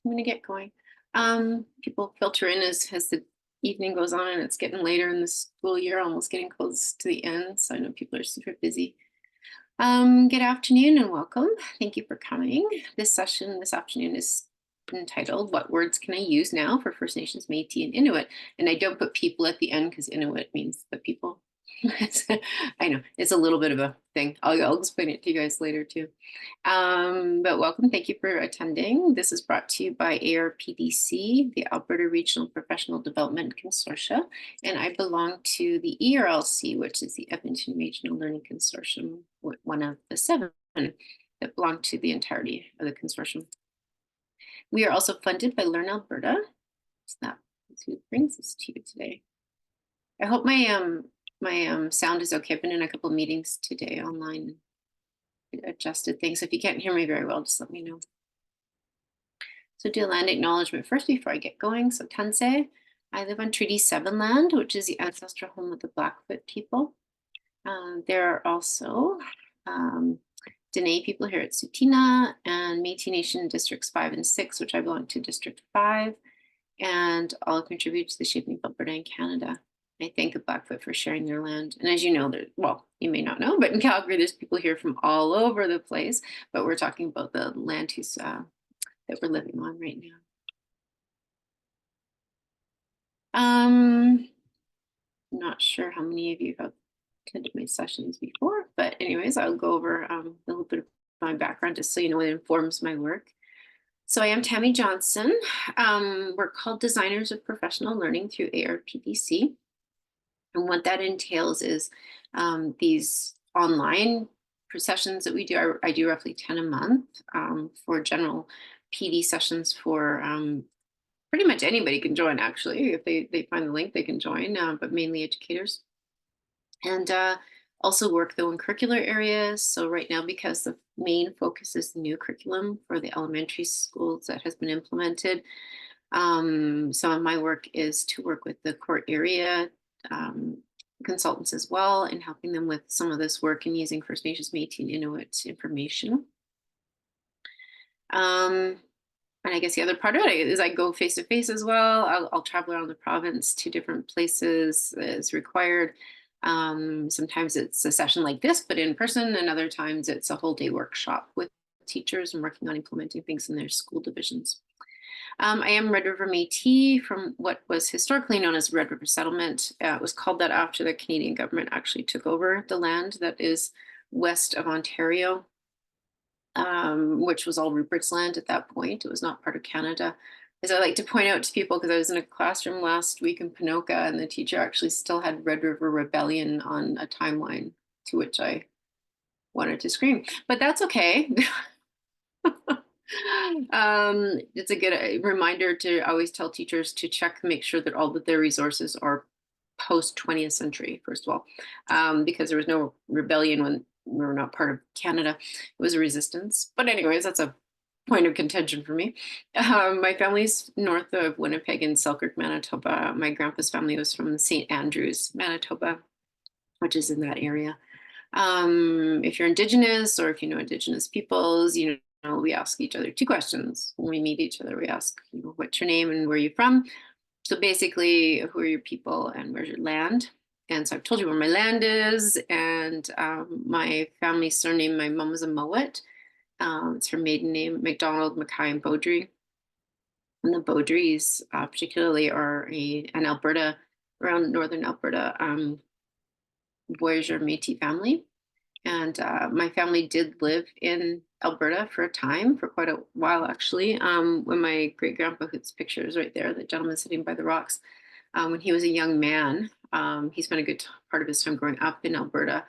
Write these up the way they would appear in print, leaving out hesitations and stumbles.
I'm gonna get going. People filter in as the evening goes on and it's getting later in the school year, almost getting close to the end. So I know people are super busy. Good afternoon and welcome. Thank you for coming. This session this afternoon is entitled What Words Can I Use Now for First Nations, Metis, and Inuit? And I don't put people at the end because Inuit means the people. I know it's a little bit of a thing. I'll explain it to you guys later too. But welcome, thank you for attending. This is brought to you by ARPDC, the Alberta Regional Professional Development Consortia, and I belong to the ERLC, which is the Edmonton Regional Learning Consortium, one of the 7 that belong to the entirety of the consortium. We are also funded by Learn Alberta, so that's who brings us to you today. I hope my sound is okay. I've been in a couple of meetings today online, adjusted things. So if you can't hear me very well, just let me know. So do a land acknowledgement first before I get going. So Tansei, I live on Treaty 7 land, which is the ancestral home of the Blackfoot people. There are also Dene people here at Sutina and Métis Nation Districts 5 and 6, which I belong to District 5, and all contribute to the shaping of Alberta and Canada. I thank the Blackfoot for sharing their land. And as you know, well, you may not know, but in Calgary, there's people here from all over the place, but we're talking about the land use that we're living on right now. I'm not sure how many of you have attended my sessions before, but anyways, I'll go over a little bit of my background just so you know it informs my work. So I am Tammy Johnson. We're called Designers of Professional Learning through ARPDC. And what that entails is these online sessions that we do. I do roughly 10 a month for general PD sessions for pretty much anybody can join, actually. If they find the link, they can join, but mainly educators. And also work though in curricular areas. So right now, because the main focus is the new curriculum for the elementary schools that has been implemented, some of my work is to work with the core area consultants as well and helping them with some of this work and using First Nations, Métis, and Inuit information. And I guess the other part of it is I go face to face as well. I'll travel around the province to different places as required. Sometimes it's a session like this, but in person, and other times it's a whole day workshop with teachers and working on implementing things in their school divisions. I am Red River Métis from what was historically known as Red River Settlement. It was called that after the Canadian government actually took over the land that is west of Ontario, which was all Rupert's land at that point. It was not part of Canada. As I like to point out to people, because I was in a classroom last week in Ponoka and the teacher actually still had Red River Rebellion on a timeline, to which I wanted to scream, but that's okay. It's a good reminder to always tell teachers to check, make sure that all of their resources are post 20th century, first of all, because there was no rebellion when we were not part of Canada. It was a resistance. But anyways, that's a point of contention for me. My family's north of Winnipeg in Selkirk, Manitoba. My grandpa's family was from St. Andrews, Manitoba, which is in that area. If you're Indigenous or if you know Indigenous peoples, you know, we ask each other 2 questions. When we meet each other, we ask, you know, what's your name and where are you from? So basically, who are your people and where's your land? And so I've told you where my land is, and my family surname, my mom was a Mowat. It's her maiden name, McDonald, Mackay, and Beaudry. And the Beaudrys particularly are an Alberta, around northern Alberta, Voyageur Métis family. And my family did live in Alberta for a time, for quite a while actually. When my great grandpa, whose picture is right there, the gentleman sitting by the rocks, when he was a young man, he spent a good part of his time growing up in Alberta,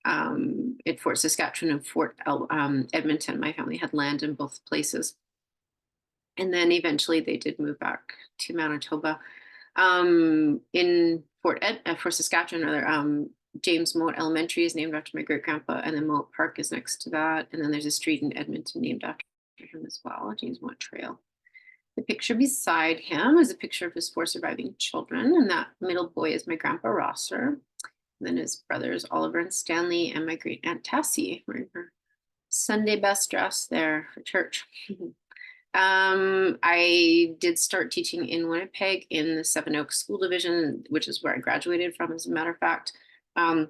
at Fort Saskatchewan and Fort Edmonton. My family had land in both places. And then eventually they did move back to Manitoba. In Fort Saskatchewan, rather, James Moat Elementary is named after my great grandpa, and then Moat Park is next to that. And then there's a street in Edmonton named after him as well, James Moat Trail. The picture beside him is a picture of his 4 surviving children, and that middle boy is my grandpa Rosser. And then his brothers Oliver and Stanley, and my great aunt Tassie, wearing her Sunday best dress there for church. I did start teaching in Winnipeg in the Seven Oaks School Division, which is where I graduated from, as a matter of fact. Um,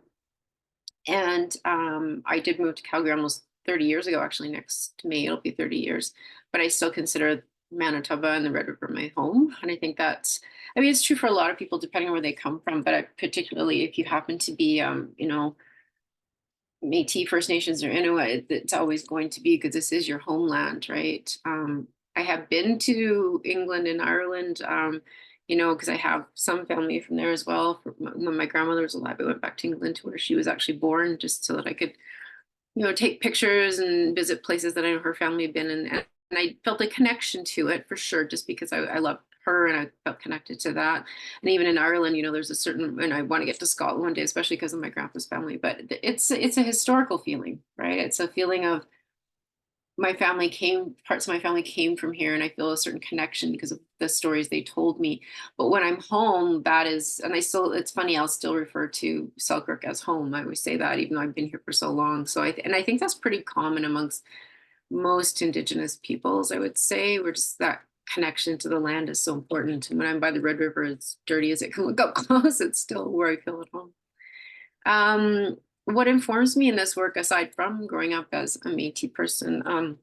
and I did move to Calgary almost 30 years ago, actually, next May, it'll be 30 years. But I still consider Manitoba and the Red River my home. And I think that's, I mean, it's true for a lot of people, depending on where they come from. But particularly if you happen to be, Metis, First Nations, or Inuit, it's always going to be because this is your homeland, right? I have been to England and Ireland, because I have some family from there as well. When my grandmother was alive, I went back to England to where she was actually born, just so that I could, take pictures and visit places that I know her family had been in. And I felt a connection to it for sure, just because I loved her and I felt connected to that. And even in Ireland, there's a certain, and I want to get to Scotland one day, especially because of my grandpa's family, but it's a historical feeling, right? It's a feeling of parts of my family came from here, and I feel a certain connection because of the stories they told me. But when I'm home, that is, and it's funny, I'll still refer to Selkirk as home. I always say that, even though I've been here for so long. So I think that's pretty common amongst most Indigenous peoples, I would say. We're just that connection to the land is so important. And when I'm by the Red River, as dirty as it can look up close, it's still where I feel at home. What informs me in this work, aside from growing up as a Métis person,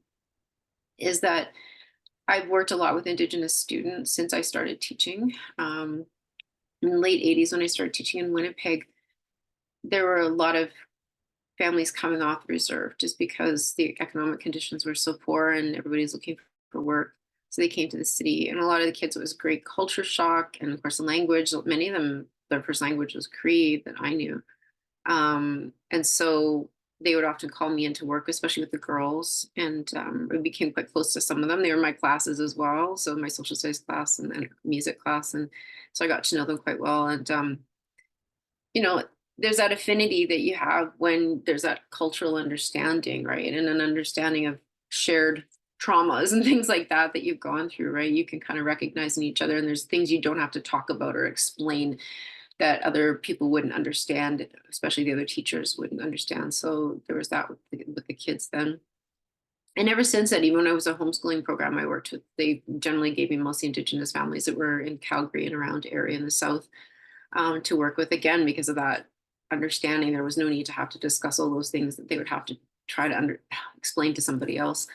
is that I've worked a lot with Indigenous students since I started teaching. In the late 80s, when I started teaching in Winnipeg, there were a lot of families coming off reserve just because the economic conditions were so poor and everybody's looking for work. So they came to the city, and a lot of the kids, it was great culture shock. And of course, the language, many of them, their first language was Cree that I knew. And so they would often call me into work, especially with the girls. And I became quite close to some of them. They were in my classes as well. So my social studies class and then music class. And so I got to know them quite well. And, there's that affinity that you have when there's that cultural understanding, right? And an understanding of shared traumas and things like that you've gone through, right? You can kind of recognize in each other, and there's things you don't have to talk about or explain that other people wouldn't understand, especially the other teachers wouldn't understand. So there was that with the kids then. And ever since then, even when I was a homeschooling program I worked with, they generally gave me mostly Indigenous families that were in Calgary and around area in the South, to work with, again, because of that understanding. There was no need to have to discuss all those things that they would have to try to explain to somebody else.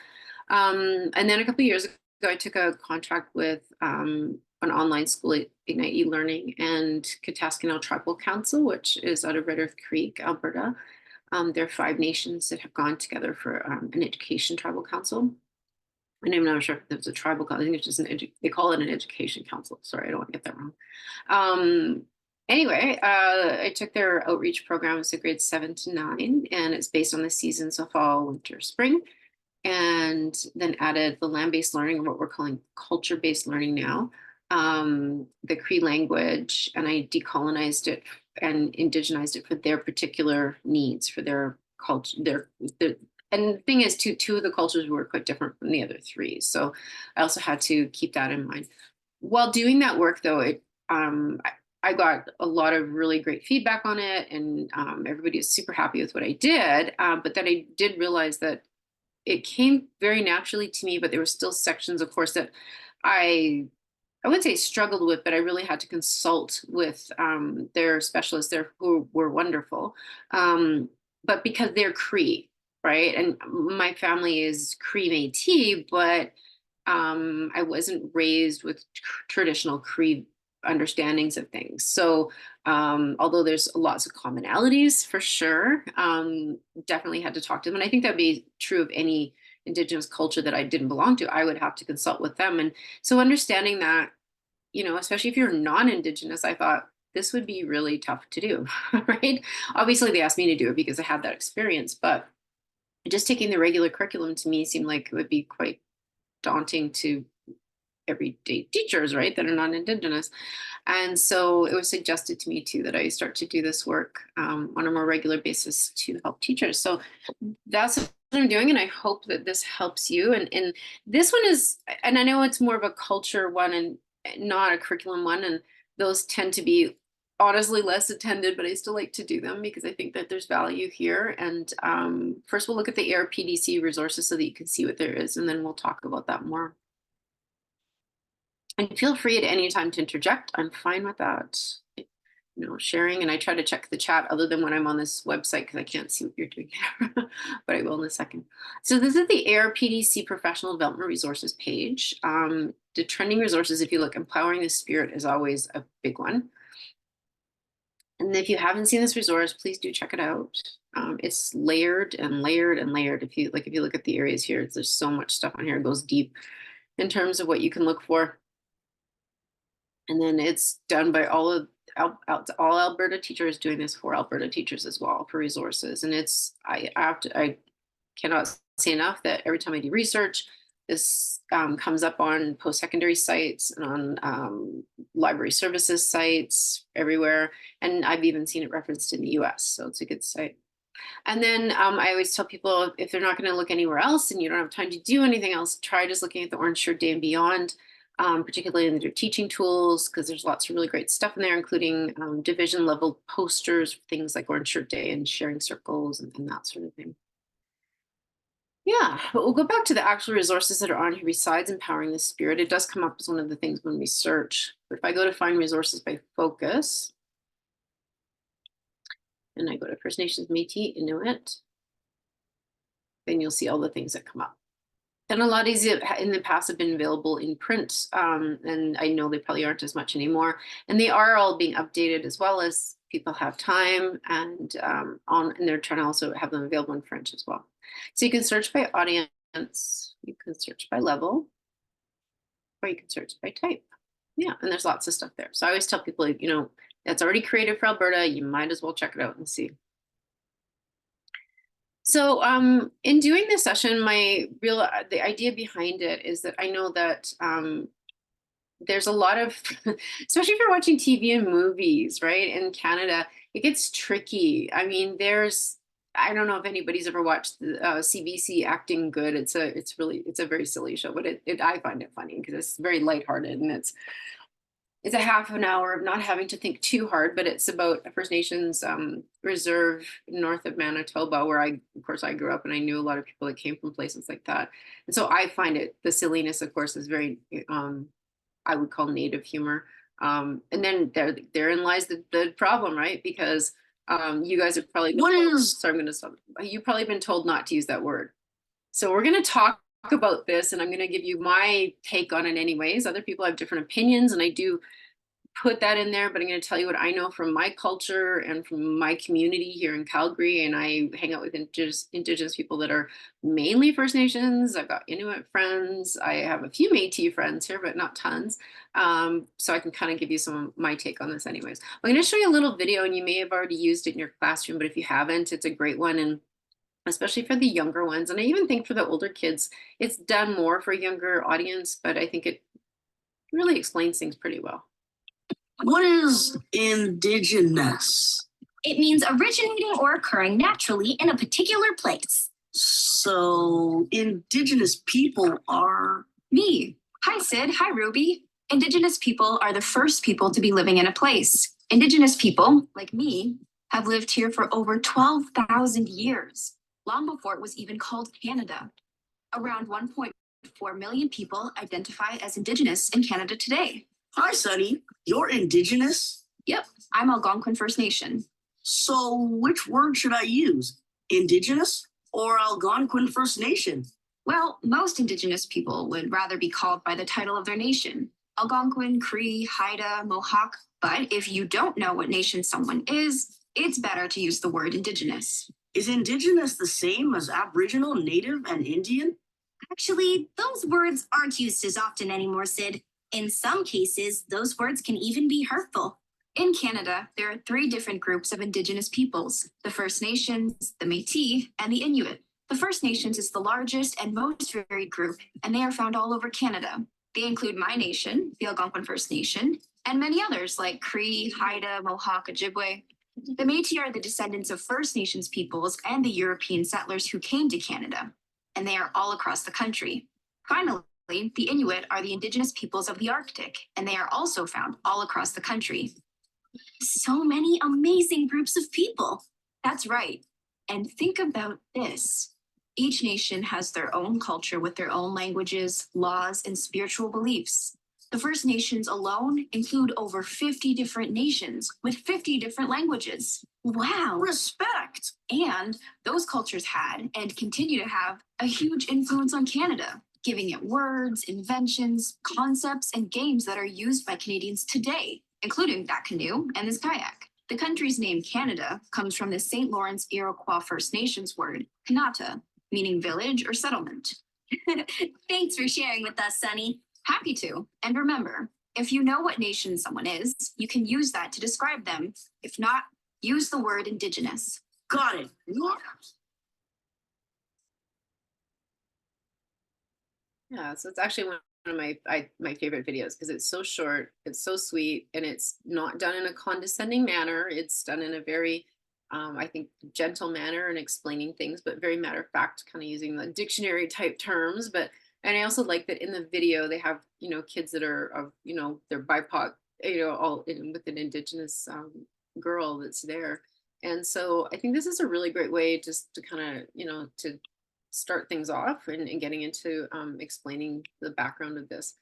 And then a couple of years ago, I took a contract with an online school, Ignite e-Learning, and Kataskanel Tribal Council, which is out of Red Earth Creek, Alberta. There are 5 nations that have gone together for an education tribal council. And I'm not sure if there's a tribal council. I think it's just they call it an education council. Sorry, I don't want to get that wrong. Anyway, I took their outreach program, so grades 7 to 9, and it's based on the seasons of fall, winter, spring, and then added the land-based learning, or what we're calling culture-based learning now, the Cree language, and I decolonized it and indigenized it for their particular needs, for their culture. And the thing is, two of the cultures were quite different from the other 3. So I also had to keep that in mind. While doing that work, though, I got a lot of really great feedback on it, and everybody was super happy with what I did. But then I did realize that it came very naturally to me, but there were still sections, of course, that I wouldn't say struggled with, but I really had to consult with their specialists there, who were wonderful. But because they're Cree, right? And my family is Cree Métis, but I wasn't raised with traditional Cree understandings of things. So although there's lots of commonalities for sure, definitely had to talk to them. And I think that'd be true of any Indigenous culture that I didn't belong to. I would have to consult with them. And so understanding that, especially if you're non-Indigenous, I thought this would be really tough to do, right? Obviously they asked me to do it because I had that experience, but just taking the regular curriculum to me seemed like it would be quite daunting to everyday teachers, right, that are non-Indigenous. And so it was suggested to me too that I start to do this work on a more regular basis to help teachers. So that's what I'm doing, and I hope that this helps you. And this one is, and I know it's more of a culture one and not a curriculum one, and those tend to be honestly less attended, but I still like to do them because I think that there's value here. And first we'll look at the ARPDC resources so that you can see what there is, and then we'll talk about that more. And feel free at any time to interject. I'm fine with that. Sharing, and I try to check the chat other than when I'm on this website because I can't see what you're doing here, but I will in a second. So this is the ARPDC Professional Development Resources page. The trending resources, if you look, Empowering the Spirit is always a big one. And if you haven't seen this resource, please do check it out. It's layered and layered and layered. If you look at the areas here, there's so much stuff on here. It goes deep in terms of what you can look for. And then it's done by all Alberta teachers doing this for Alberta teachers as well for resources. And I cannot say enough that every time I do research, this comes up on post-secondary sites and on library services sites everywhere. And I've even seen it referenced in the US, so it's a good site. And then I always tell people, if they're not going to look anywhere else and you don't have time to do anything else, try just looking at the Orange Shirt Day and beyond, particularly in their teaching tools, because there's lots of really great stuff in there, including division level posters, things like Orange Shirt Day and sharing circles and that sort of thing. Yeah, but we'll go back to the actual resources that are on here besides Empowering the Spirit. It does come up as one of the things when we search. But if I go to find resources by focus, and I go to First Nations, Metis, Inuit, then you'll see all the things that come up. And a lot of these in the past have been available in print, and I know they probably aren't as much anymore. And they are all being updated as well as people have time, and they're trying to also have them available in French as well. So you can search by audience, you can search by level, or you can search by type. Yeah, and there's lots of stuff there. So I always tell people, that's already created for Alberta, you might as well check it out and see. So in doing this session, the idea behind it is that I know that there's a lot of, especially if you're watching TV and movies, right? In Canada, it gets tricky. I mean, I don't know if anybody's ever watched CBC Acting Good. It's a very silly show, but I find it funny because it's very lighthearted, and it's a half an hour of not having to think too hard, but it's about a First Nations reserve north of Manitoba, where of course I grew up, and I knew a lot of people that came from places like that. And so I find the silliness, of course, is very, I would call native humor. And then therein lies the problem, right? Because you guys have probably sorry, I'm going to stop. You've probably been told not to use that word. So we're going to talk about this, and I'm going to give you my take on it anyways. Other people have different opinions, and I do put that in there, but I'm going to tell you what I know from my culture and from my community here in Calgary. And I hang out with indigenous people that are mainly First Nations. I've got Inuit friends. I have a few Métis friends here, but not tons. So I can kind of give you some of my take on this anyways. I'm going to show you a little video, and you may have already used it in your classroom, but if you haven't, it's a great one. And especially for the younger ones. And I even think for the older kids, it's done more for a younger audience, but I think it really explains things pretty well. What is indigenous? It means originating or occurring naturally in a particular place. So indigenous people are... Me. Hi, Sid. Hi, Ruby. Indigenous people are the first people to be living in a place. Indigenous people, like me, have lived here for over 12,000 years, long before it was even called Canada. Around 1.4 million people identify as Indigenous in Canada today. Hi, Sunny. You're Indigenous? Yep, I'm Algonquin First Nation. So which word should I use? Indigenous or Algonquin First Nation? Well, most Indigenous people would rather be called by the title of their nation. Algonquin, Cree, Haida, Mohawk. But if you don't know what nation someone is, it's better to use the word Indigenous. Is Indigenous the same as Aboriginal, Native, and Indian? Actually, those words aren't used as often anymore, Sid. In some cases, those words can even be hurtful. In Canada, there are 3 different groups of Indigenous peoples: the First Nations, the Métis, and the Inuit. The First Nations is the largest and most varied group, and they are found all over Canada. They include my nation, the Algonquin First Nation, and many others like Cree, Haida, Mohawk, Ojibwe. The Métis are the descendants of First Nations peoples and the European settlers who came to Canada, and they are all across the country. Finally, the Inuit are the Indigenous peoples of the Arctic, and they are also found all across the country. So many amazing groups of people. That's right. And think about this. Each nation has their own culture with their own languages, laws, and spiritual beliefs. The First Nations alone include over 50 different nations with 50 different languages. Wow. Respect. And those cultures had and continue to have a huge influence on Canada, giving it words, inventions, concepts, and games that are used by Canadians today, including that canoe and this kayak. The country's name, Canada, comes from the St. Lawrence Iroquois First Nations word, kanata, meaning village or settlement. Thanks for sharing with us, Sunny. Happy to. And remember, if you know what nation someone is, you can use that to describe them. If not, use the word Indigenous. Got it. Yeah, so it's actually one of my favorite videos because it's so short, it's so sweet, and it's not done in a condescending manner. It's done in a very, I think, gentle manner and explaining things, but very matter of fact, kind of using the dictionary type terms. But and I also like that in the video they have kids that are of they're BIPOC, all with an Indigenous girl that's there, and so I think this is a really great way just to kind of to start things off and getting into explaining the background of this.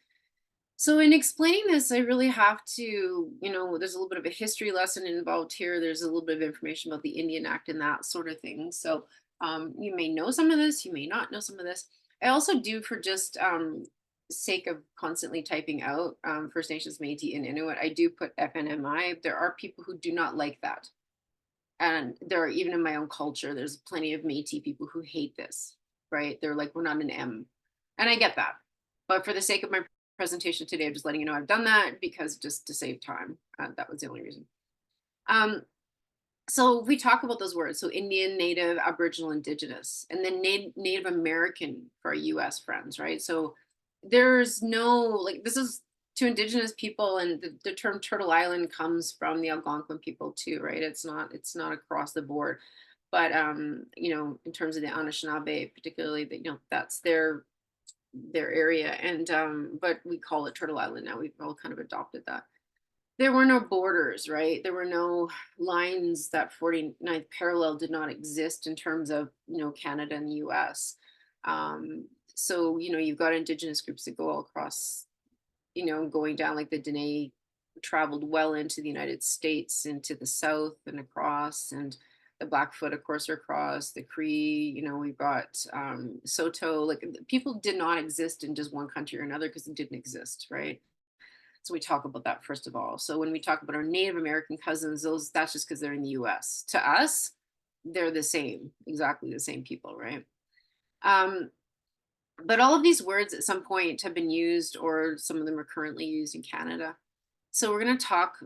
So in explaining this, I really have to, there's a little bit of a history lesson involved here. There's a little bit of information about the Indian Act and that sort of thing. So you may know some of this, you may not know some of this. I also do, for just sake of constantly typing out First Nations, Métis, and Inuit, I do put FNMI. There are people who do not like that. And there are, even in my own culture, there's plenty of Métis people who hate this, right? They're like, we're not an M. And I get that. But for the sake of my presentation today, I'm just letting you know I've done that because just to save time. That was the only reason. So we talk about those words. So Indian, Native, Aboriginal, Indigenous, and then Native American for our US friends, right? So there's no, like, this is to Indigenous people, and the term Turtle Island comes from the Algonquin people too, right? It's not across the board. But in terms of the Anishinaabe, particularly, that's their area, and but we call it Turtle Island now. We've all kind of adopted that. There were no borders, right? There were no lines. That 49th parallel did not exist in terms of Canada and the US. So you've got Indigenous groups that go all across, going down, like the Dene traveled well into the United States, into the South and across, and the Blackfoot, of course, are across, the Cree, we've got Soto. Like, people did not exist in just one country or another because it didn't exist, right? So we talk about that first of all. So when we talk about our Native American cousins, that's just because they're in the US. To us, they're the same, exactly the same people, right? But all of these words at some point have been used, or some of them are currently used in Canada. So we're going to talk,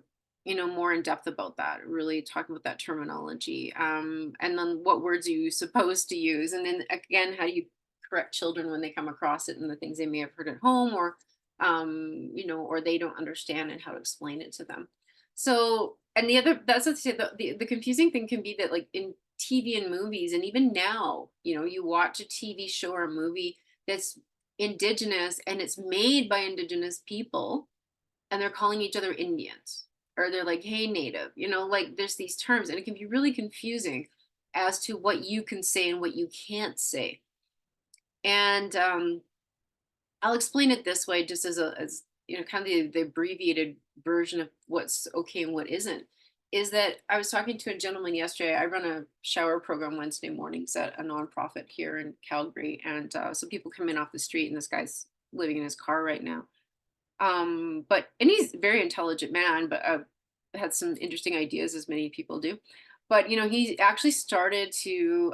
more in depth about that, really talking about that terminology. And then what words are you supposed to use? And then again, how do you correct children when they come across it and the things they may have heard at home, or, or they don't understand, and how to explain it to them. So, and that's what the confusing thing can be that, like, in TV and movies, and even now, you watch a TV show or a movie that's Indigenous and it's made by Indigenous people, and they're calling each other Indians, or they're like, hey, Native, like, there's these terms, and it can be really confusing as to what you can say and what you can't say. And I'll explain it this way, just as kind of the abbreviated version of what's okay and what isn't. Is that I was talking to a gentleman yesterday. I run a shower program Wednesday mornings at a nonprofit here in Calgary, and some people come in off the street, and this guy's living in his car right now. And he's a very intelligent man, but had some interesting ideas, as many people do. But he actually started to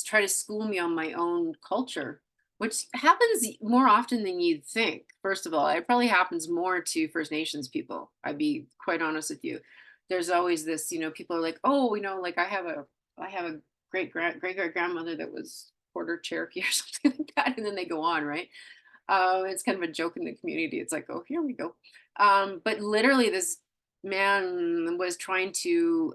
try to school me on my own culture, which happens more often than you'd think. First of all, it probably happens more to First Nations people. I'd be quite honest with you. There's always this, people are like, oh, like I have a great grandmother that was quarter Cherokee or something like that, and then they go on, right? It's kind of a joke in the community. It's like, oh, here we go. But literally, this man was trying to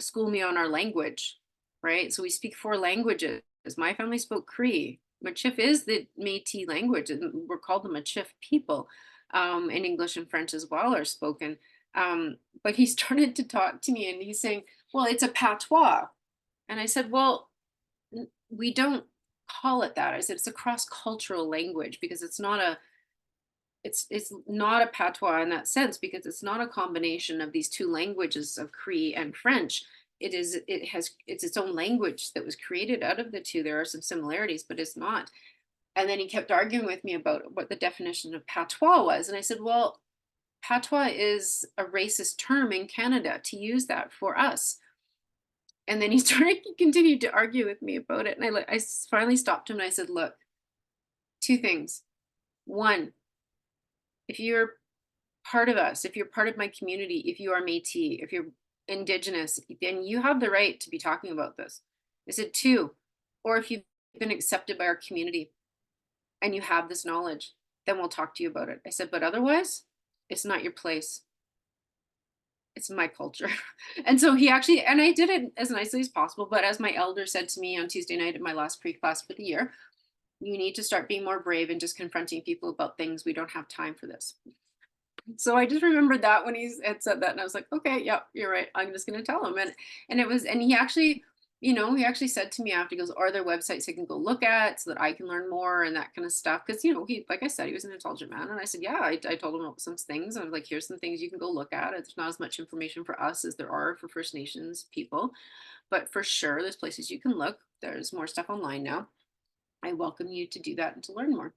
school me on our language, right? So we speak 4 languages. My family spoke Cree. Machif is the Métis language, and we're called the Machif people. And English and French as well are spoken. But he started to talk to me, and he's saying, well, it's a patois. And I said, well, we don't call it that. I said, it's a cross-cultural language, because it's not it's not a patois in that sense because it's not a combination of these two languages of Cree and French. It's its own language that was created out of the two. There are some similarities, but it's not. And then he kept arguing with me about what the definition of patois was. And I said, well, patois is a racist term in Canada to use that for us. And then he continued to argue with me about it. And I finally stopped him and I said, look, two things. One, if you're part of us, if you're part of my community, if you are Métis, if you're Indigenous, then you have the right to be talking about this. I said, two, or if you've been accepted by our community and you have this knowledge, then we'll talk to you about it. I said, but otherwise, it's not your place. It's my culture. And so he actually, and I did it as nicely as possible, but as my elder said to me on Tuesday night at my last pre-class for the year, you need to start being more brave and just confronting people about things. We don't have time for this. So I just remembered that when he had said that, and I was like, okay, yeah, you're right. I'm just going to tell him. And he actually, he actually said to me after, he goes, are there websites I can go look at so that I can learn more and that kind of stuff? Because, he, like I said, he was an intelligent man. And I said, yeah, I told him about some things. I was like, here's some things you can go look at. There's not as much information for us as there are for First Nations people. But for sure, there's places you can look. There's more stuff online now. I welcome you to do that and to learn more.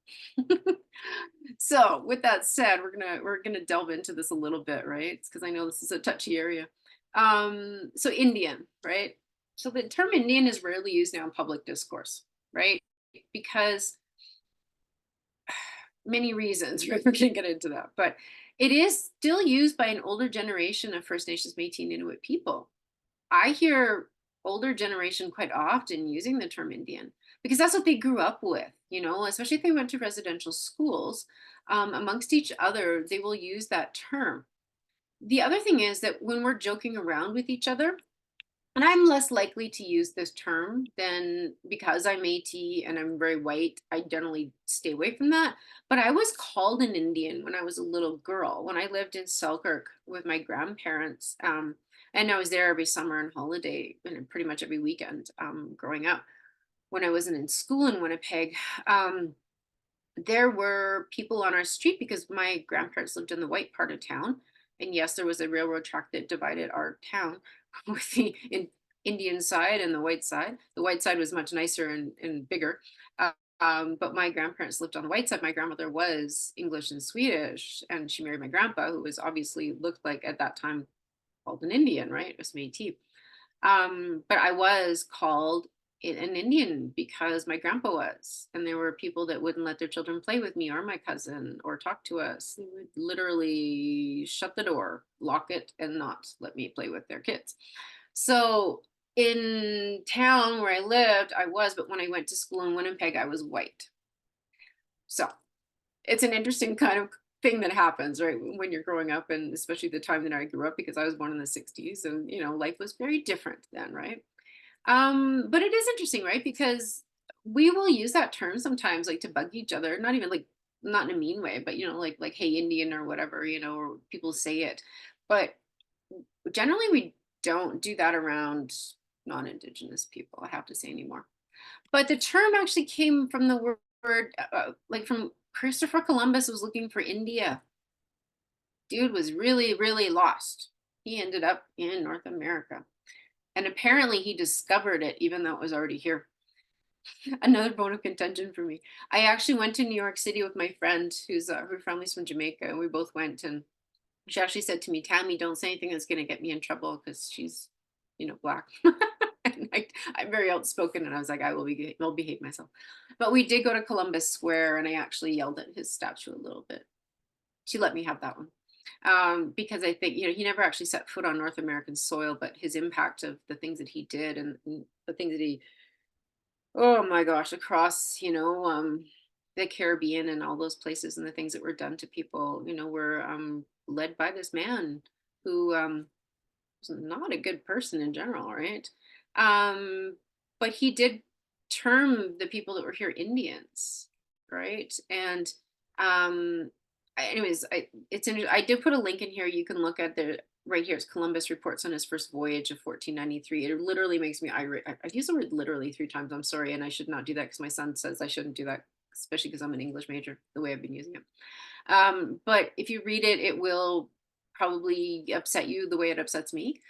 So with that said, we're gonna delve into this a little bit, right? Because I know this is a touchy area. So Indian, right? So the term Indian is rarely used now in public discourse, right? Because many reasons, right? We're gonna get into that, but it is still used by an older generation of First Nations, Métis, and Inuit people. I hear older generation quite often using the term Indian because that's what they grew up with, especially if they went to residential schools. Amongst each other, they will use that term. The other thing is that when we're joking around with each other, and I'm less likely to use this term than because I'm Métis and I'm very white, I generally stay away from that. But I was called an Indian when I was a little girl, when I lived in Selkirk with my grandparents. And I was there every summer and holiday and pretty much every weekend growing up. When I wasn't in school in Winnipeg, there were people on our street because my grandparents lived in the white part of town. And yes, there was a railroad track that divided our town with the Indian side and the white side. The white side was much nicer and bigger. But my grandparents lived on the white side. My grandmother was English and Swedish, and she married my grandpa, who was obviously looked like at that time called an Indian, right? It was Métis. But I was called an Indian because my grandpa was, and there were people that wouldn't let their children play with me or my cousin or talk to us. They would literally shut the door, lock it, and not let me play with their kids. So in town where I lived, I was, but when I went to school in Winnipeg, I was white. So it's an interesting kind of thing that happens, right, when you're growing up, and especially the time that I grew up, because I was born in the 60s and life was very different then, right? But it is interesting, right? Because we will use that term sometimes like to bug each other, not even like not in a mean way, but like hey Indian or whatever, or people say it. But generally we don't do that around non-Indigenous people, I have to say, anymore. But the term actually came from the word like from Christopher Columbus was looking for India. Dude was really, really lost. He ended up in North America. And apparently he discovered it, even though it was already here. Another bone of contention for me. I actually went to New York City with my friend who's her family's from Jamaica, and we both went. And she actually said to me, Tammy, don't say anything that's going to get me in trouble because she's, Black. And I'm very outspoken, and I was like, will behave myself. But we did go to Columbus Square, and I actually yelled at his statue a little bit. She let me have that one. Because I think, he never actually set foot on North American soil, but his impact of the things that he did and the things that he, oh my gosh, across, the Caribbean and all those places and the things that were done to people, were led by this man who was not a good person in general, right? But he did term the people that were here Indians, right? And anyways, it's interesting. I did put a link in here. You can look at the right here. It's Columbus reports on his first voyage of 1493. It literally makes me irate. I've used the word literally 3 times. I'm sorry, and I should not do that because my son says I shouldn't do that especially because I'm an English major, the way I've been using it. But if you read it, it will probably upset you the way it upsets me,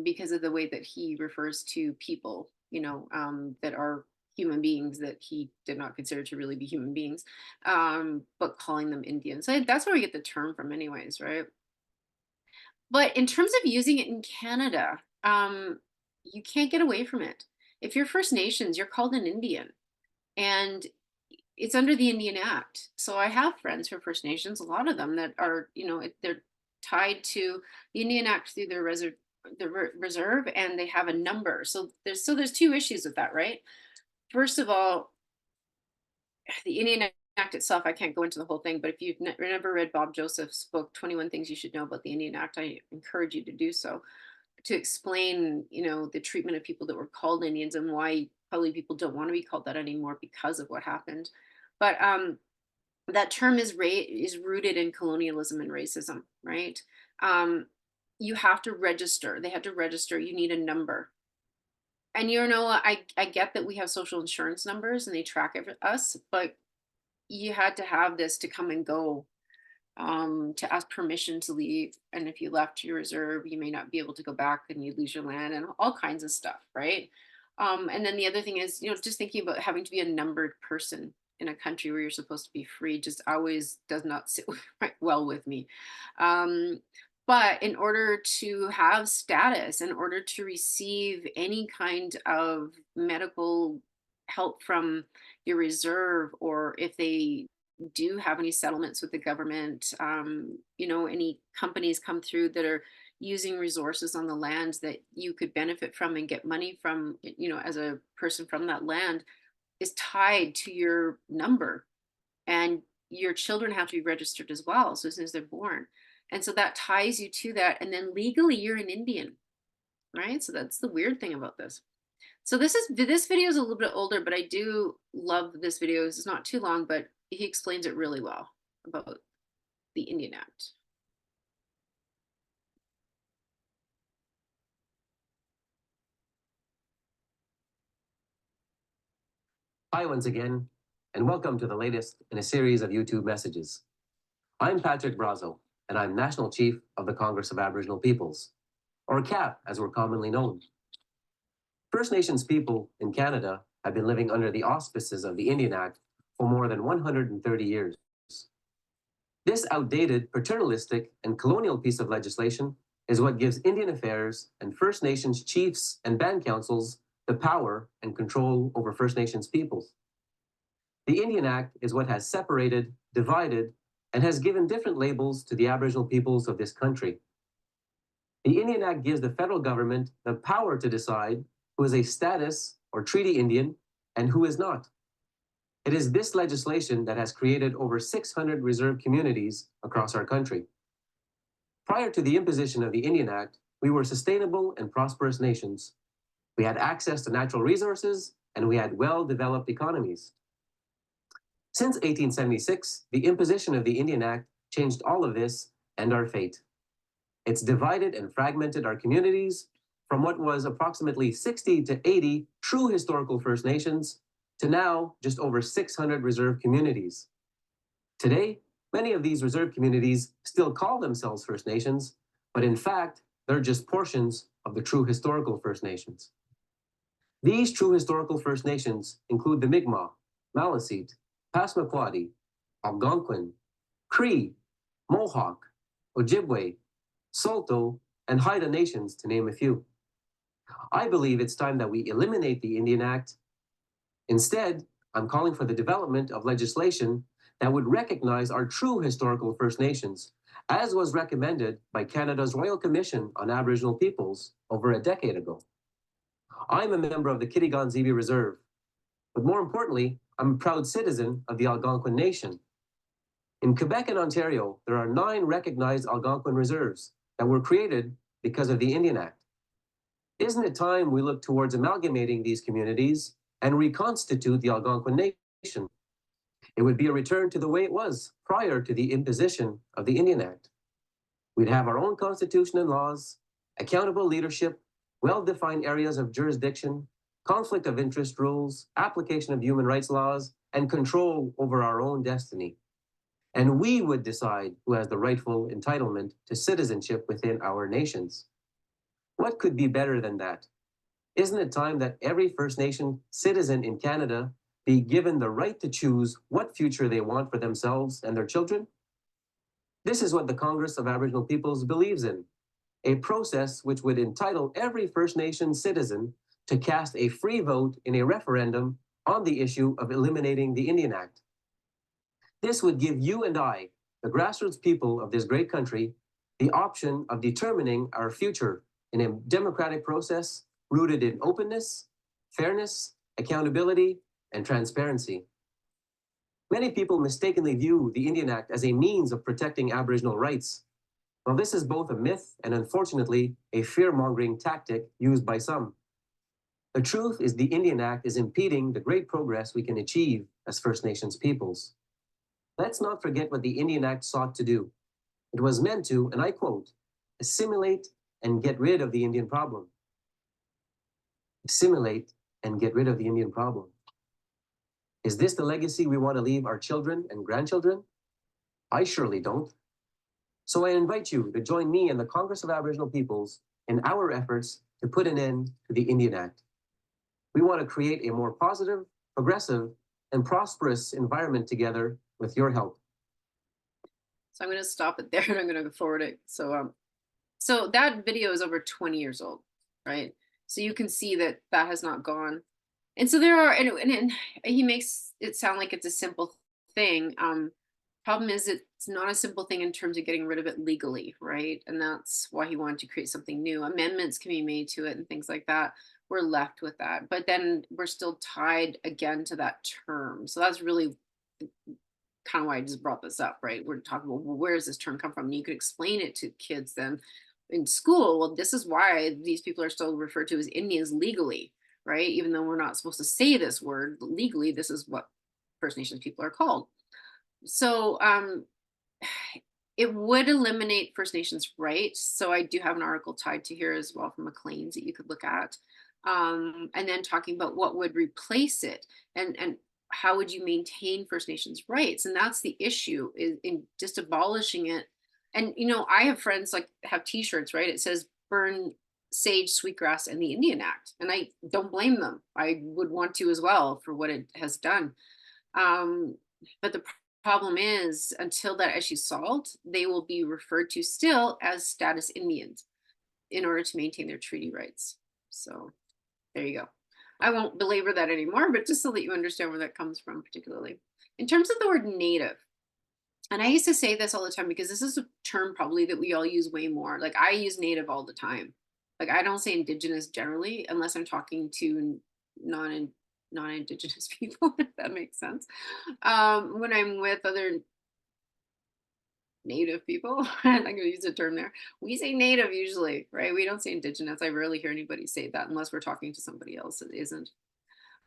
because of the way that he refers to people, that are human beings that he did not consider to really be human beings, but calling them Indians. So that's where we get the term from, anyways, right? But in terms of using it in Canada, you can't get away from it. If you're First Nations, you're called an Indian, and it's under the Indian Act. So I have friends who are First Nations, a lot of them that are, they're tied to the Indian Act through their reserve, and they have a number. So there's two issues with that, right? First of all, the Indian Act itself, I can't go into the whole thing, but if you've never read Bob Joseph's book, 21 Things You Should Know About the Indian Act, I encourage you to do so, to explain, the treatment of people that were called Indians and why probably people don't want to be called that anymore because of what happened. But that term is rooted in colonialism and racism, right? You have to register. They have to register. You need a number. And I get that we have social insurance numbers and they track us, but you had to have this to come and go, to ask permission to leave. And if you left your reserve, you may not be able to go back and you lose your land and all kinds of stuff, right? And then the other thing is, just thinking about having to be a numbered person in a country where you're supposed to be free just always does not sit right well with me. But in order to have status, in order to receive any kind of medical help from your reserve, or if they do have any settlements with the government, any companies come through that are using resources on the land that you could benefit from and get money from, as a person from that land, is tied to your number. And your children have to be registered as well, so as soon as they're born. And so that ties you to that. And then legally you're an Indian, right? So that's the weird thing about this. So this video is a little bit older, but I do love this video. It's not too long, but he explains it really well about the Indian Act. Hi once again, and welcome to the latest in a series of YouTube messages. I'm Patrick Brazo, and I'm National Chief of the Congress of Aboriginal Peoples, or CAP as we're commonly known. First Nations people in Canada have been living under the auspices of the Indian Act for more than 130 years. This outdated, paternalistic, and colonial piece of legislation is what gives Indian Affairs and First Nations chiefs and band councils the power and control over First Nations peoples. The Indian Act is what has separated, divided, and has given different labels to the Aboriginal peoples of this country. The Indian Act gives the federal government the power to decide who is a status or treaty Indian and who is not. It is this legislation that has created over 600 reserve communities across our country. Prior to the imposition of the Indian Act, we were sustainable and prosperous nations. We had access to natural resources, and we had well-developed economies. Since 1876, the imposition of the Indian Act changed all of this and our fate. It's divided and fragmented our communities from what was approximately 60 to 80 true historical First Nations to now just over 600 reserve communities. Today, many of these reserve communities still call themselves First Nations, but in fact, they're just portions of the true historical First Nations. These true historical First Nations include the Mi'kmaq, Maliseet, Passamaquoddy, Algonquin, Cree, Mohawk, Ojibwe, Saulteaux, and Haida nations, to name a few. I believe it's time that we eliminate the Indian Act. Instead, I'm calling for the development of legislation that would recognize our true historical First Nations, as was recommended by Canada's Royal Commission on Aboriginal Peoples over a decade ago. I'm a member of the Kitigan-Zibi Reserve, but more importantly, I'm a proud citizen of the Algonquin Nation. In Quebec and Ontario, there are 9 recognized Algonquin reserves that were created because of the Indian Act. Isn't it time we look towards amalgamating these communities and reconstitute the Algonquin Nation? It would be a return to the way it was prior to the imposition of the Indian Act. We'd have our own constitution and laws, accountable leadership, well-defined areas of jurisdiction, conflict of interest rules, application of human rights laws, and control over our own destiny. And we would decide who has the rightful entitlement to citizenship within our nations. What could be better than that? Isn't it time that every First Nation citizen in Canada be given the right to choose what future they want for themselves and their children? This is what the Congress of Aboriginal Peoples believes in, a process which would entitle every First Nation citizen to cast a free vote in a referendum on the issue of eliminating the Indian Act. This would give you and I, the grassroots people of this great country, the option of determining our future in a democratic process rooted in openness, fairness, accountability, and transparency. Many people mistakenly view the Indian Act as a means of protecting Aboriginal rights. Well, this is both a myth and unfortunately a fear-mongering tactic used by some. The truth is the Indian Act is impeding the great progress we can achieve as First Nations peoples. Let's not forget what the Indian Act sought to do. It was meant to, and I quote, assimilate and get rid of the Indian problem. Assimilate and get rid of the Indian problem. Is this the legacy we want to leave our children and grandchildren? I surely don't. So I invite you to join me and the Congress of Aboriginal Peoples in our efforts to put an end to the Indian Act. We want to create a more positive, progressive, and prosperous environment together with your help. So I'm going to stop it there and I'm going to forward it. So that video is over 20 years old, right? So you can see that that has not gone. And so there are, and he makes it sound like it's a simple thing. Problem is it's not a simple thing in terms of getting rid of it legally, right? And that's why he wanted to create something new. Amendments can be made to it and things like that. We're left with that. But then we're still tied again to that term. So that's really kind of why I just brought this up, right? We're talking about, well, where does this term come from? And you could explain it to kids then in school. Well, this is why these people are still referred to as Indians legally, right? Even though we're not supposed to say this word legally, this is what First Nations people are called. So it would eliminate First Nations rights. So I do have an article tied to here as well from Maclean's that you could look at. And then talking about what would replace it and how would you maintain First Nations rights? And that's the issue in just abolishing it. And, you know, I have friends like have t-shirts, right? It says burn sage, sweetgrass, and the Indian Act. And I don't blame them. I would want to as well for what it has done. But the problem is until that issue is solved, they will be referred to still as status Indians in order to maintain their treaty rights. So there you go. I won't belabor that anymore, but just so that you understand where that comes from particularly. In terms of the word native, and I used to say this all the time because this is a term probably that we all use way more. Like I use native all the time. Like I don't say indigenous generally unless I'm talking to non-indigenous people, if that makes sense. When I'm with other native people, I'm going to use the term there. We say native usually, right? We don't say indigenous. I rarely hear anybody say that unless we're talking to somebody else that isn't.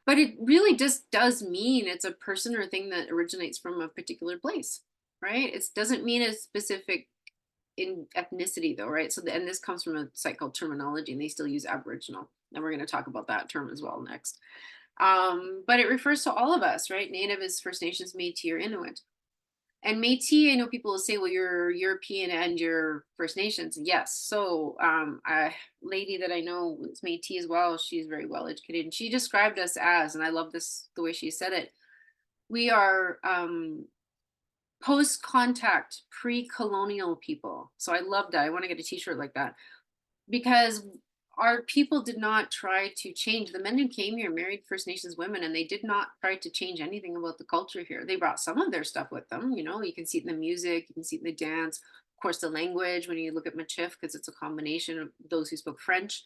But it really just does mean it's a person or thing that originates from a particular place, right? It doesn't mean a specific in ethnicity though, right? So, and this comes from a site called Terminology and they still use Aboriginal. And we're going to talk about that term as well next. But it refers to all of us, right? Native is First Nations, Métis, or Inuit. And Métis, I know people will say, well, you're European and you're First Nations. Yes. So a lady that I know is Métis as well. She's very well educated. And she described us as, and I love this, the way she said it, we are post-contact, pre-colonial people. So I love that. I want to get a t-shirt like that because our people did not try to change. The men who came here married First Nations women and they did not try to change anything about the culture here. They brought some of their stuff with them. You know, you can see it in the music, you can see it in the dance, of course, the language, when you look at Michif, because it's a combination of those who spoke French,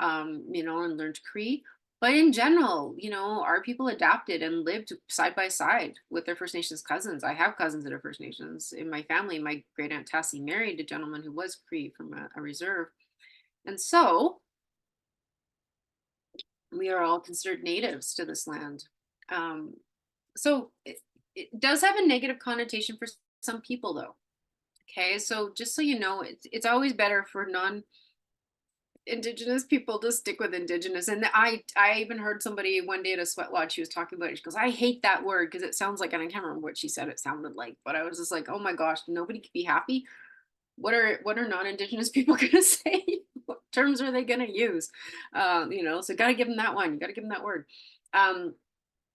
you know, and learned Cree. But in general, you know, our people adapted and lived side by side with their First Nations cousins. I have cousins that are First Nations. In my family, my great aunt Tassie married a gentleman who was Cree from a reserve. And so we are all considered natives to this land. So it does have a negative connotation for some people though. Okay, so just so you know, it's always better for Indigenous people to stick with Indigenous. And I even heard somebody one day at a sweat lodge, she was talking about it. She goes, I hate that word because it sounds like, and I can't remember what she said it sounded like, but I was just like, oh my gosh, nobody can be happy. What are non-Indigenous people gonna say? What terms are they gonna use? So gotta give them that one. You gotta give them that word. Um,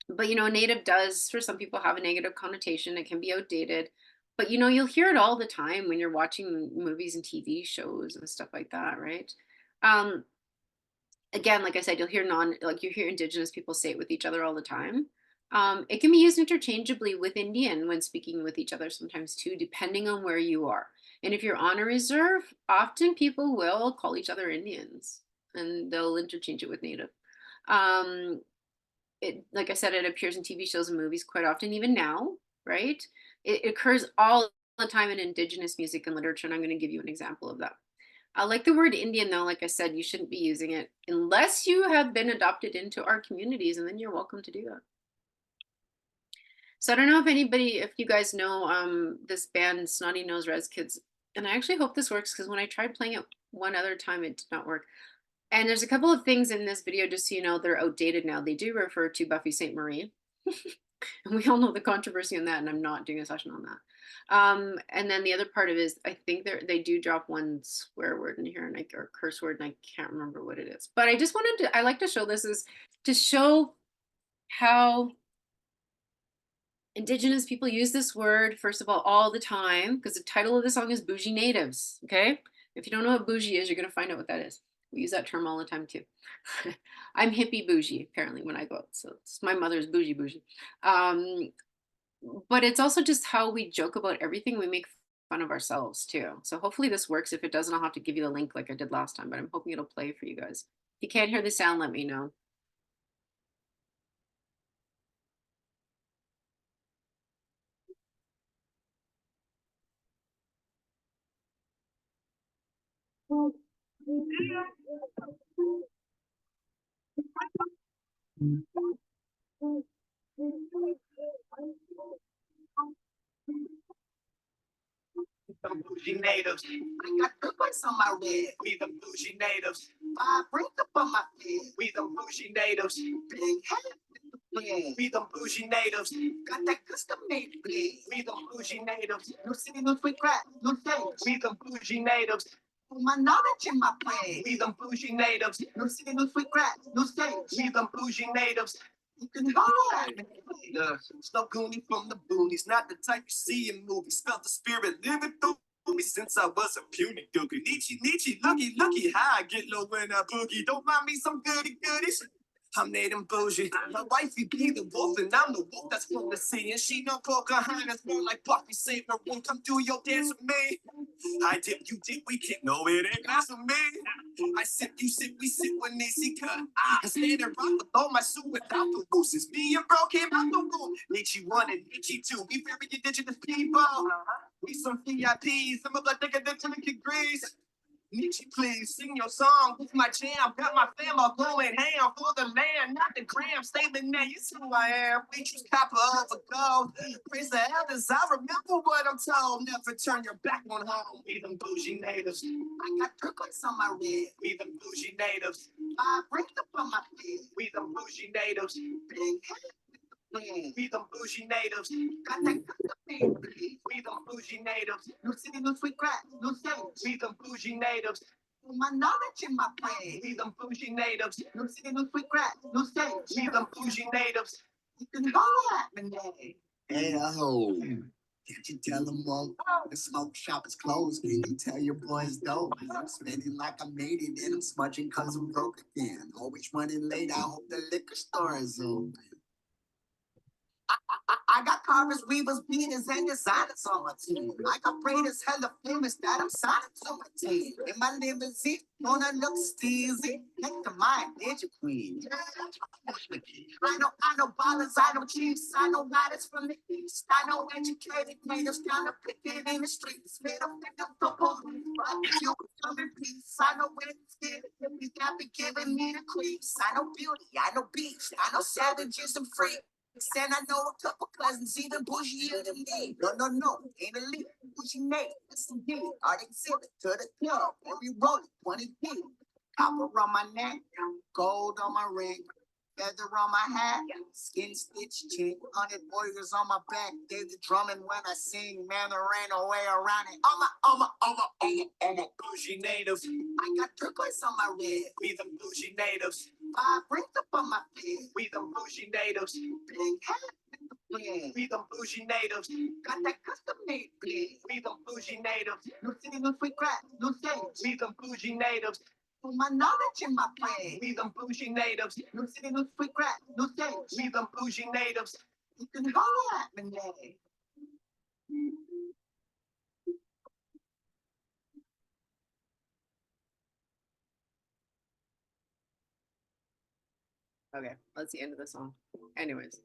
but native does for some people have a negative connotation. It can be outdated. But you'll hear it all the time when you're watching movies and TV shows and stuff like that, right? Um, Again, like I said, you hear Indigenous people say it with each other all the time. It can be used interchangeably with Indian when speaking with each other sometimes too, depending on where you are. And if you're on a reserve, often people will call each other Indians and they'll interchange it with Native. Like I said, it appears in TV shows and movies quite often, even now, right? It occurs all the time in Indigenous music and literature, and I'm going to give you an example of that. I like the word Indian, though. Like I said, you shouldn't be using it unless you have been adopted into our communities, and then you're welcome to do that. So I don't know if you guys know this band Snotty Nose Res Kids, and I actually hope this works because when I tried playing it one other time, it did not work. And there's a couple of things in this video, just so you know, they're outdated now. They do refer to Buffy St. Marie. And we all know the controversy on that, and I'm not doing a session on that. And then the other part of it is I think they do drop one swear word in here or curse word, and I can't remember what it is. But I like to show this is to show how Indigenous people use this word, first of all the time, because the title of the song is Bougie Natives, okay? If you don't know what bougie is, you're gonna find out what that is. We use that term all the time too. I'm hippie bougie, apparently, when I go out. So it's my mother's bougie. But it's also just how we joke about everything. We make fun of ourselves too. So hopefully this works. If it doesn't, I'll have to give you the link like I did last time, but I'm hoping it'll play for you guys. If you can't hear the sound, let me know. Them bougie natives. I got the place on my red. We the bougie natives. Vibrate up on my head. We the bougie natives. Big head. We the bougie natives. Got that custom made blade. We the bougie natives. No city, no free crack, no things. We the bougie natives. Put my knowledge in my brain. We the bougie natives. No city, no free crack, no things. We the bougie natives. You can Snow Goonie from the boonies, not the type you see in movies. Felt the spirit living through me since I was a puny dookie. Nietzsche, looky, how I get low when I boogie. Don't mind me some goodies. I'm native bougie. My wifey be the wolf, and I'm the wolf that's from the sea. And she no Pocahontas, more like Buffy St. Marie. Come do your dance with me. I dip, you dip, we kick. No, it ain't glass with me. I sip, you sip, we sip when they see cut. I stand and rock with all my suit without the gooses. Me and bro came out the room. Nietzsche 1 and Nietzsche 2. We very indigenous people. We some VIPs. Some of us think of the 10 degrees. Nietzsche, please sing your song. It's my jam. Got my fam all going ham for the land, not the gram. Statement that you see who I am. We choose copper over gold. Praise the elders. I remember what I'm told. Never turn your back on home. We them bougie natives. I got turquoise on my red. We them bougie natives. I break up on my head. We them bougie natives. Big head. We them bougie natives. Got that we them bougie natives. No city, no free crack, no things. We them bougie natives. Put my knowledge in my brain. We them bougie natives. No city, no free crack, no things. We them bougie natives. You can holler at me. Hey, can't you tell them all? The smoke shop is closed. Can you tell your boys don't? I'm spending like I made it, and I'm smudging cause I'm broke again. Always running late. I hope the liquor store is open. I got carvers, weavers, beaters, and designers on my team. I got braiders, hella famous that I'm signing to my team. In my limousine, wanna look steezy. Next to my ninja queen. I know ballers, I know chiefs, I know riders from the east. I know educated natives down to pick it in the streets. Made up, pick up the police. You come in peace. I know where it's getting. You got me giving me the creeps. I know beauty, I know beach, I know savages and freaks. And I know a couple cousins even bougier than me. No, ain't a leak. Bougie name, listen here. Art exhibit to the club, and we roll it, 20 feet. Copper on my neck, gold on my ring, feather on my hat, skin stitch chick, 100 warriors on my back. David drumming when I sing, man, there ain't no way around it. I'm a bougie native. I got turquoise on my red. We the bougie natives. 5 rings up on my head. We the bougie natives. Big hat. Yeah. We the bougie natives. Got that custom made blend. We the bougie natives. No city, no sweet crack, no sage. We the bougie natives. For my knowledge and my plan. We the bougie natives. No city, no sweet crack, no sage. We the bougie natives. You can holler at me, daddy. Okay, that's the end of the song. Anyways.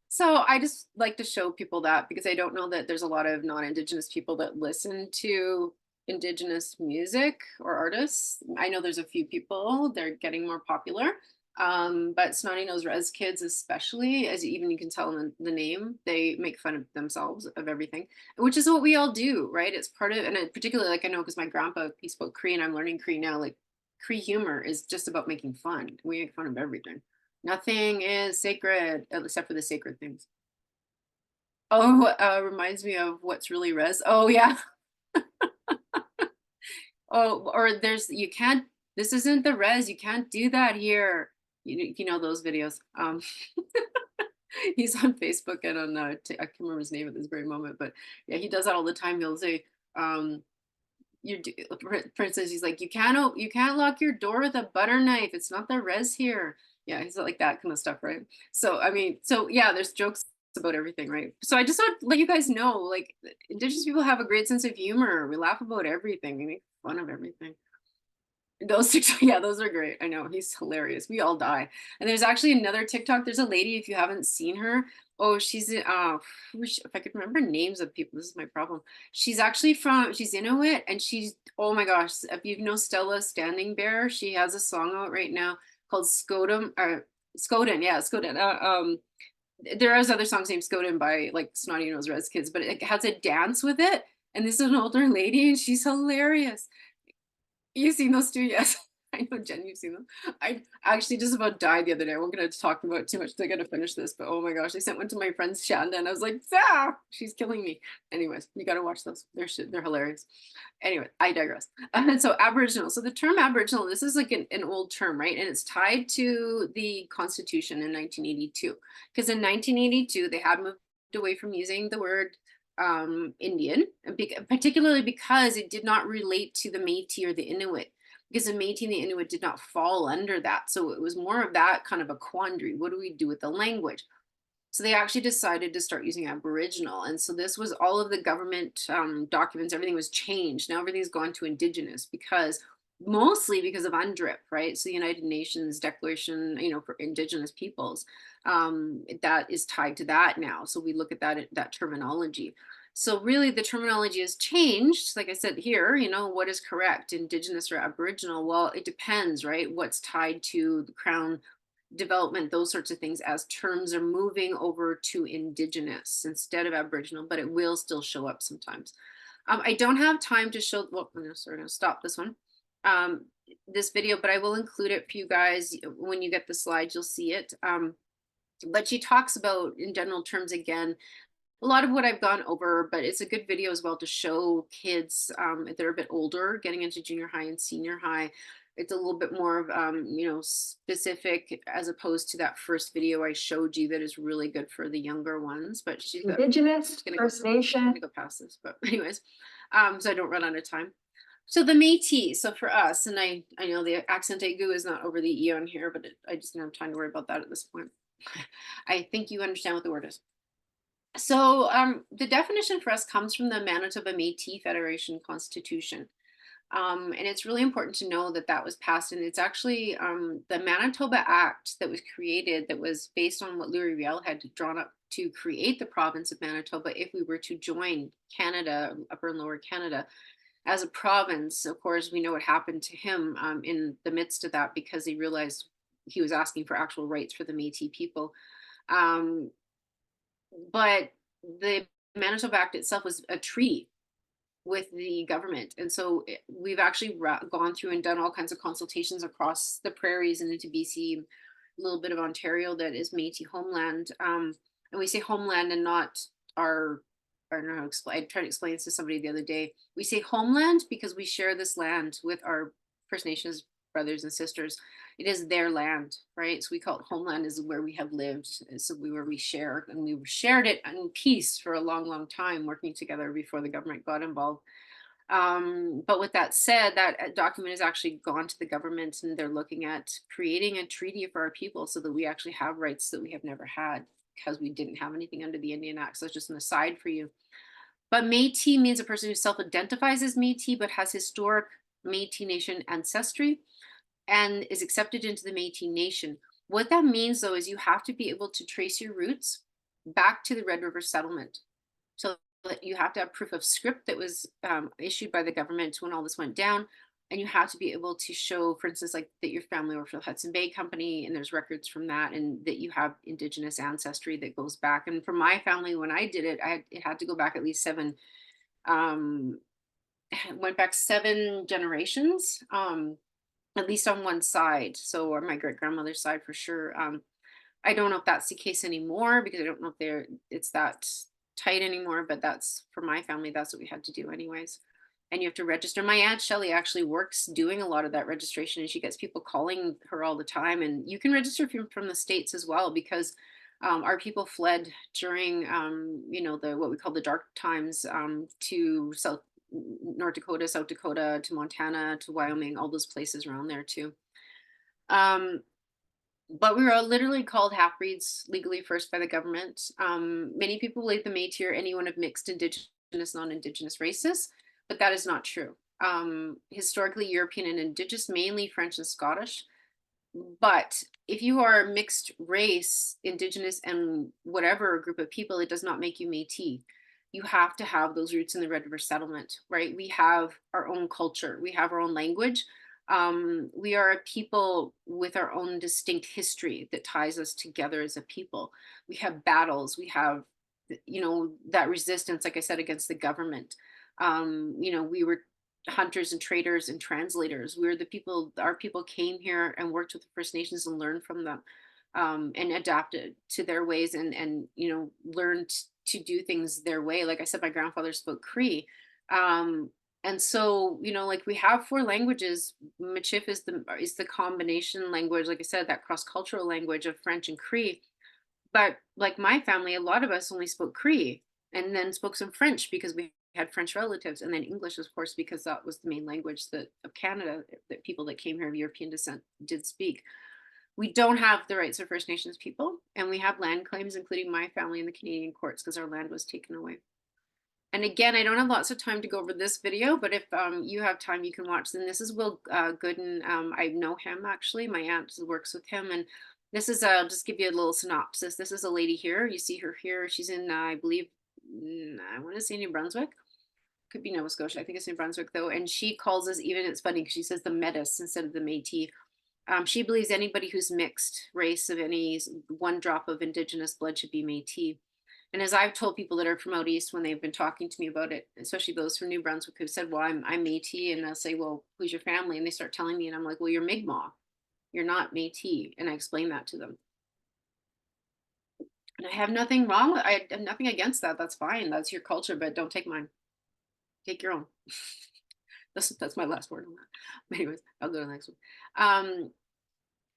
So I just like to show people that because I don't know that there's a lot of non-Indigenous people that listen to Indigenous music or artists. I know there's a few people, they're getting more popular. But Snotty Nose Res kids, especially, as even you can tell in the name, they make fun of themselves of everything, which is what we all do, right? It's part of, and particularly like I know because my grandpa, he spoke Cree and I'm learning Cree now, like Cree humor is just about making fun. We make fun of everything. Nothing is sacred except for the sacred things. Oh, reminds me of what's really res. Oh yeah. Oh, or there's you can't. This isn't the res. You can't do that here. You know those videos. He's on Facebook and on I can't remember his name at this very moment, but yeah, he does that all the time. He'll say, for instance, he's like, you can't lock your door with a butter knife. It's not the res here. Yeah, he's like that kind of stuff, right? So I mean, so yeah, there's jokes about everything, right? So I just want to let you guys know, like, Indigenous people have a great sense of humor. We laugh about everything. We make fun of everything. Those TikTok, yeah, those are great. I know, he's hilarious. We all die. And there's actually another TikTok. There's a lady, if you haven't seen her, oh, she's if I could remember names of people, this is my problem. She's actually she's Inuit, and she's, oh my gosh, if you know Stella Standing Bear, she has a song out right now called Skoden, yeah, Skoden. There is other songs named Skoden by like Snotty Nose Res Kids, but it has a dance with it. And this is an older lady, and she's hilarious. You've seen those too, yes. I know, Jen, you've seen them. I actually just about died the other day. We're going to talk about too much. I got to finish this, but oh my gosh, I sent one to my friend Shanda, and I was like, ah, she's killing me. Anyways, you got to watch those. They're hilarious. Anyway, I digress. And so Aboriginal. So the term Aboriginal, this is like an old term, right? And it's tied to the Constitution in 1982, because in 1982 they had moved away from using the word Indian, particularly because it did not relate to the Metis or the Inuit, because the Metis and the Inuit did not fall under that. So it was more of that kind of a quandary. What do we do with the language? So they actually decided to start using Aboriginal. And so this was all of the government documents, everything was changed. Now everything's gone to Indigenous mostly because of UNDRIP, right? So the United Nations Declaration, for Indigenous peoples, that is tied to that now. So we look at that terminology. So really the terminology has changed. Like I said here, what is correct, Indigenous or Aboriginal? Well, it depends, right? What's tied to the Crown development, those sorts of things, as terms are moving over to Indigenous instead of Aboriginal, but it will still show up sometimes. I don't have time to show, well, I'm going to stop this one. This video, but I will include it for you guys. When you get the slides, you'll see it. But she talks about, in general terms, again, a lot of what I've gone over, but it's a good video as well to show kids if they're a bit older, getting into junior high and senior high. It's a little bit more of, specific, as opposed to that first video I showed you that is really good for the younger ones. But she's Indigenous, First Nation. I'm gonna go past this, but anyways, so I don't run out of time. So the Métis, so for us, and I know the accent aigu is not over the E on here, but I just don't have time to worry about that at this point. I think you understand what the word is. So the definition for us comes from the Manitoba Métis Federation Constitution. And it's really important to know that that was passed, and it's actually the Manitoba Act that was created, that was based on what Louis Riel had drawn up to create the province of Manitoba if we were to join Canada, Upper and Lower Canada, as a province. Of course, we know what happened to him in the midst of that, because he realized he was asking for actual rights for the Métis people. But the Manitoba Act itself was a treaty. with the government. And so we've actually gone through and done all kinds of consultations across the prairies and into BC, a little bit of Ontario that is Métis homeland. And we say homeland and not our, I don't know how to explain, I tried to explain this to somebody the other day. We say homeland because we share this land with our First Nations brothers and sisters. It is their land, right? So we call it homeland, is where we have lived. So where we share, and we shared it in peace for a long, long time, working together before the government got involved. But with that said, that document has actually gone to the government, and they're looking at creating a treaty for our people so that we actually have rights that we have never had because we didn't have anything under the Indian Act. So it's just an aside for you. But Métis means a person who self-identifies as Métis but has historic Métis Nation ancestry and is accepted into the Métis Nation. What that means, though, is you have to be able to trace your roots back to the Red River settlement. So you have to have proof of script that was issued by the government when all this went down. And you have to be able to show, for instance, like that your family worked for the Hudson Bay Company, and there's records from that, and that you have Indigenous ancestry that goes back. And for my family, when I did it, it had to go back at least seven, went back 7 generations. At least on one side. So, or my great grandmother's side for sure. I don't know if that's the case anymore because I don't know if it's that tight anymore, but that's for my family, that's what we had to do anyways. And you have to register. My Aunt Shelley actually works doing a lot of that registration, and she gets people calling her all the time. And you can register from the States as well, because our people fled during, what we call the dark times, to North Dakota, South Dakota, to Montana, to Wyoming, all those places around there too. But we were literally called half-breeds legally first by the government. Many people believe the Métis are anyone of mixed Indigenous, non-Indigenous races, but that is not true. Historically, European and Indigenous, mainly French and Scottish. But if you are mixed race, Indigenous, and whatever group of people, it does not make you Métis. You have to have those roots in the Red River settlement, right? We have our own culture. We have our own language. We are a people with our own distinct history that ties us together as a people. We have battles. We have, that resistance, like I said, against the government. We were hunters and traders and translators. We're the people, our people came here and worked with the First Nations and learned from them, and adapted to their ways, and learned to do things their way. Like I said, my grandfather spoke Cree. And so, like we have 4 languages. Michif is the combination language, like I said, that cross-cultural language of French and Cree. But like my family, a lot of us only spoke Cree and then spoke some French because we had French relatives, and then English, of course, because that was the main language of Canada, that people that came here of European descent did speak. We don't have the rights of First Nations people, and we have land claims, including my family, in the Canadian courts because our land was taken away. And again, I don't have lots of time to go over this video, but if you have time, you can watch. And this is Will Gooden. I know him, actually. My aunt works with him. And this is, I'll just give you a little synopsis. This is a lady here. You see her here. She's in, I believe, I want to say New Brunswick. Could be Nova Scotia. I think it's New Brunswick, though. And she calls us, even, it's funny because she says the Metis instead of the Métis. She believes anybody who's mixed race of any one drop of Indigenous blood should be Métis. And as I've told people that are from out east when they've been talking to me about it, especially those from New Brunswick who've said, well, I'm Métis, and I'll say, well, who's your family? And they start telling me, and I'm like, well, you're Mi'kmaq. You're not Métis. And I explain that to them. And I have nothing wrong. I have nothing against that. That's fine. That's your culture, but don't take mine. Take your own. That's my last word on that. But anyways, I'll go to the next one.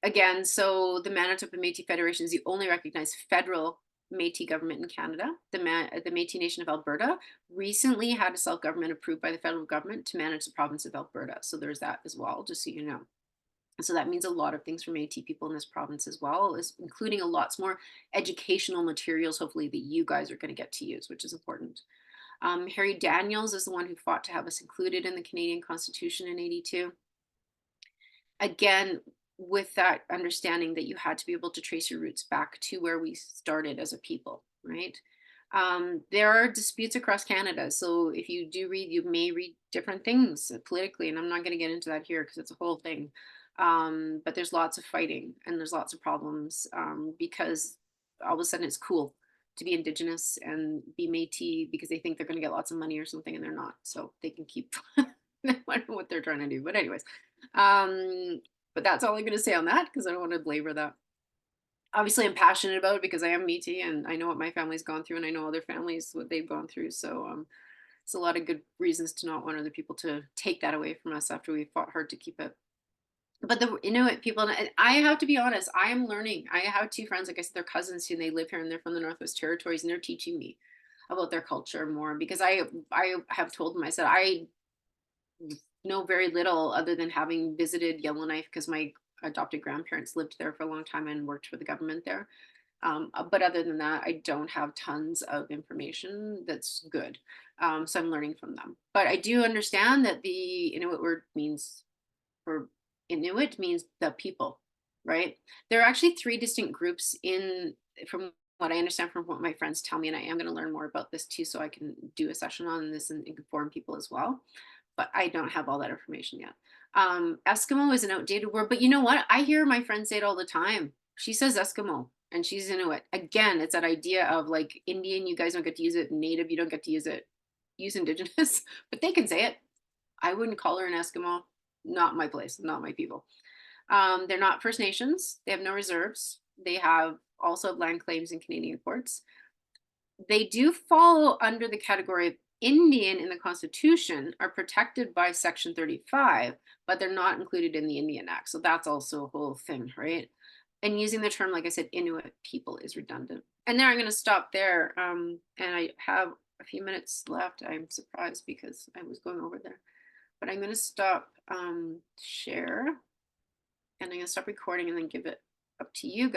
Again, so the Manitoba Métis Federation is the only recognized federal Métis government in Canada. The Métis Nation of Alberta recently had a self-government approved by the federal government to manage the province of Alberta. So there's that as well, just so you know. So that means a lot of things for Métis people in this province as well, including a lots more educational materials, hopefully, that you guys are going to get to use, which is important. Harry Daniels is the one who fought to have us included in the Canadian Constitution in '82. Again, with that understanding that you had to be able to trace your roots back to where we started as a people, right? There are disputes across Canada. So if you do read, you may read different things politically, and I'm not going to get into that here because it's a whole thing. But there's lots of fighting and there's lots of problems because all of a sudden it's cool to be Indigenous and be Métis because they think they're going to get lots of money or something, and they're not. So they can keep. I don't know what they're trying to do, but anyways, but that's all I'm going to say on that because I don't want to belabor that. Obviously, I'm passionate about it because I am Métis and I know what my family's gone through, and I know other families what they've gone through. So it's a lot of good reasons to not want other people to take that away from us after we fought hard to keep it. But the Inuit people, and I have to be honest, I am learning. I have two friends, like I said, they're cousins who they live here and they're from the Northwest Territories, and they're teaching me about their culture more because I have told them, I said, I know very little other than having visited Yellowknife because my adopted grandparents lived there for a long time and worked for the government there. But other than that, I don't have tons of information that's good. So I'm learning from them. But I do understand that the Inuit word means, or Inuit means the people, right? There are actually three distinct groups from what I understand from what my friends tell me, and I am going to learn more about this too, so I can do a session on this and inform people as well. But I don't have all that information yet. Eskimo is an outdated word, but you know what? I hear my friend say it all the time. She says Eskimo and she's Inuit. Again, it's that idea of like Indian, you guys don't get to use it. Native, you don't get to use it. Use Indigenous, but they can say it. I wouldn't call her an Eskimo. Not my place, not my people. They're not First Nations. They have no reserves. They have also land claims in Canadian courts. They do fall under the category of Indian in the Constitution, are protected by Section 35, but they're not included in the Indian Act. So that's also a whole thing, right? And using the term, like I said, Inuit people is redundant. And there I'm going to stop there. And I have a few minutes left. I'm surprised because I was going over there. But I'm going to stop share. And I'm going to stop recording and then give it up to you guys.